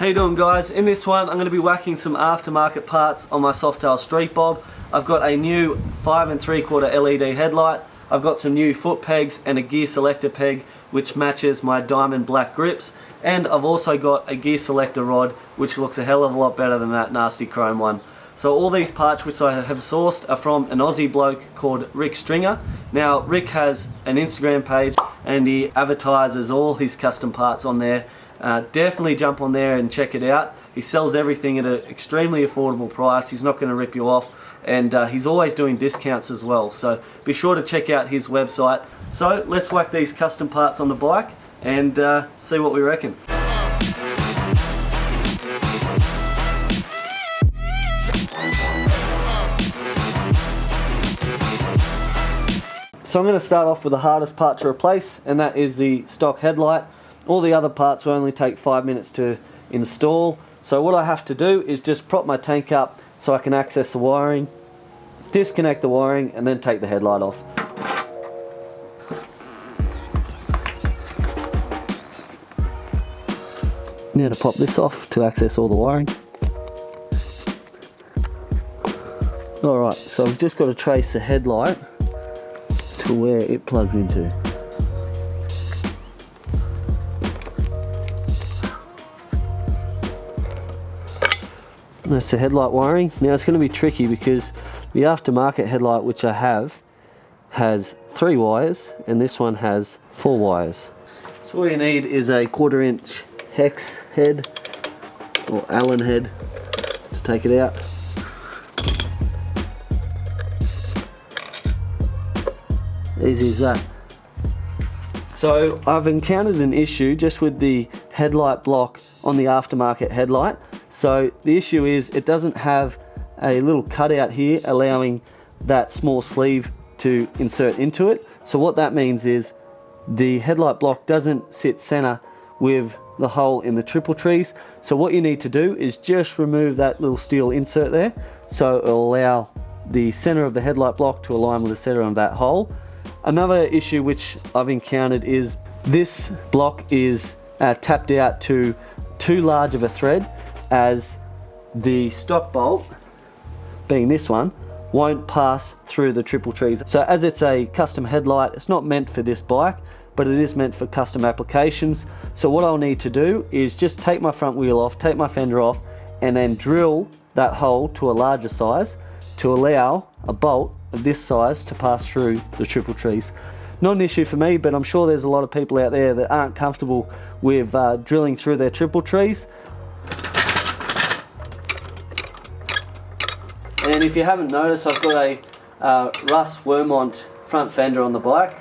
How you doing, guys? In this one I'm going to be whacking some aftermarket parts on my Softail Street Bob. I've got a new 5 3/4 LED headlight. I've got some new foot pegs and a gear selector peg which matches my diamond black grips, and I've also got a gear selector rod which looks a hell of a lot better than that nasty chrome one. So all these parts which I have sourced are from an Aussie bloke called Rick Stringer. Now Rick has an Instagram page and he advertises all his custom parts on there. Definitely jump on there and check it out. He sells everything at an extremely affordable price. He's not going to rip you off, and he's always doing discounts as well, so be sure to check out his website. So let's whack these custom parts on the bike and see what we reckon. So I'm going to start off with the hardest part to replace, and that is the stock headlight. All the other parts will only take 5 minutes to install. So what I have to do is just prop my tank up so I can access the wiring, disconnect the wiring, and then take the headlight off. Now to pop this off to access all the wiring. Alright, so I've just got to trace the headlight to where it plugs into. That's the headlight wiring. Now it's going to be tricky because the aftermarket headlight which I have has 3 wires and this one has 4 wires. So all you need is a 1/4 inch hex head or Allen head to take it out. Easy as that. So I've encountered an issue just with the headlight block on the aftermarket headlight. So the issue is it doesn't have a little cutout here allowing that small sleeve to insert into it. So what that means is the headlight block doesn't sit center with the hole in the triple trees. So what you need to do is just remove that little steel insert there, so it'll allow the center of the headlight block to align with the center of that hole. Another issue which I've encountered is this block is tapped out to too large of a thread, as the stock bolt, being this one, won't pass through the triple trees. So as it's a custom headlight, it's not meant for this bike, but it is meant for custom applications. So what I'll need to do is just take my front wheel off, take my fender off, and then drill that hole to a larger size to allow a bolt of this size to pass through the triple trees. Not an issue for me, but I'm sure there's a lot of people out there that aren't comfortable with drilling through their triple trees. And if you haven't noticed, I've got a Russ Wermont front fender on the bike,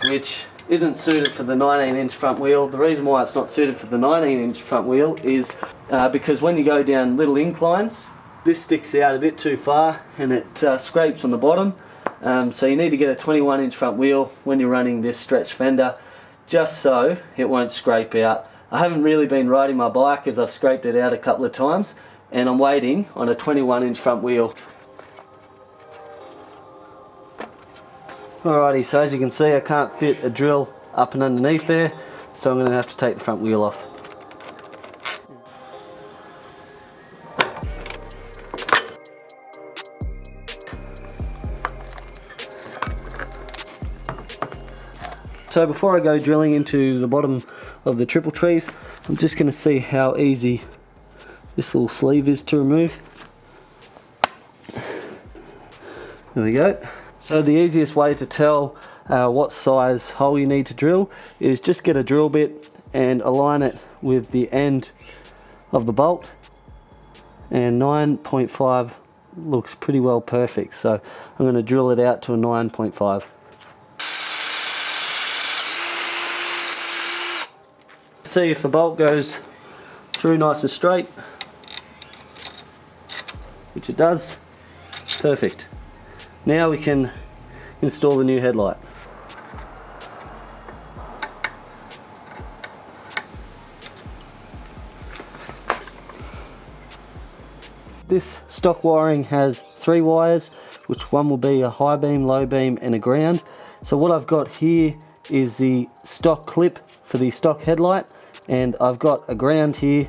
which isn't suited for the 19-inch front wheel. The reason why it's not suited for the 19-inch front wheel is because when you go down little inclines, this sticks out a bit too far and it scrapes on the bottom. So you need to get a 21-inch front wheel when you're running this stretch fender, just so it won't scrape out. I haven't really been riding my bike as I've scraped it out a couple of times, and I'm waiting on a 21-inch front wheel. Alrighty, so as you can see I can't fit a drill up and underneath there, so I'm going to have to take the front wheel off. So before I go drilling into the bottom of the triple trees, I'm just going to see how easy this little sleeve is to remove. There we go. So the easiest way to tell what size hole you need to drill is just get a drill bit and align it with the end of the bolt, and 9.5 looks pretty well perfect, so I'm going to drill it out to a 9.5. See if the bolt goes through nice and straight, which it does. Perfect. Now we can install the new headlight. This stock wiring has 3 wires, which one will be a high beam, low beam and a ground. So what I've got here is the stock clip for the stock headlight, and I've got a ground here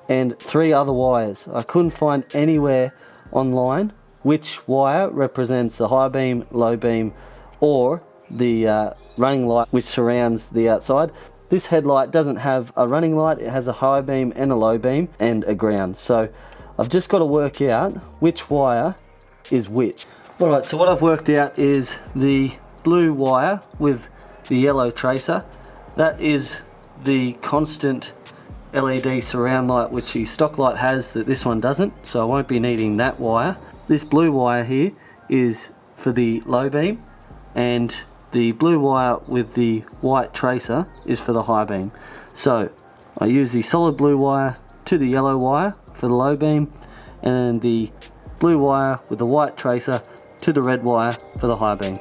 and 3 other wires. I couldn't find anywhere online which wire represents the high beam, low beam, or the running light which surrounds the outside. This headlight doesn't have a running light, it has a high beam and a low beam and a ground. So I've just got to work out which wire is which. Alright, so what I've worked out is the blue wire with the yellow tracer. That is the constant LED surround light which the stock light has that this one doesn't, so I won't be needing that wire. This blue wire here is for the low beam, and the blue wire with the white tracer is for the high beam. So I use the solid blue wire to the yellow wire for the low beam, and the blue wire with the white tracer to the red wire for the high beam.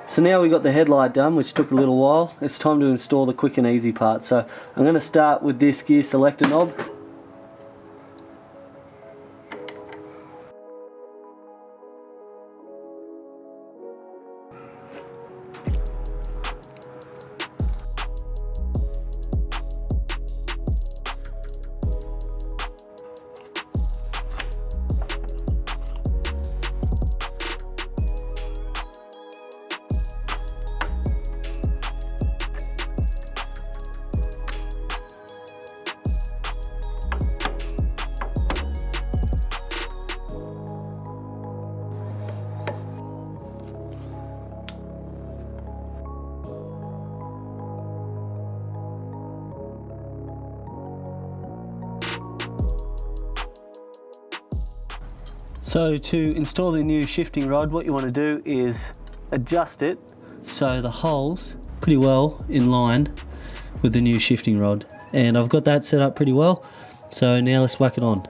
So now we've got the headlight done, which took a little while. It's time to install the quick and easy part. So I'm going to start with this gear selector knob. So to install the new shifting rod, what you want to do is adjust it so the hole's pretty well in line with the new shifting rod. And I've got that set up pretty well, so now let's whack it on.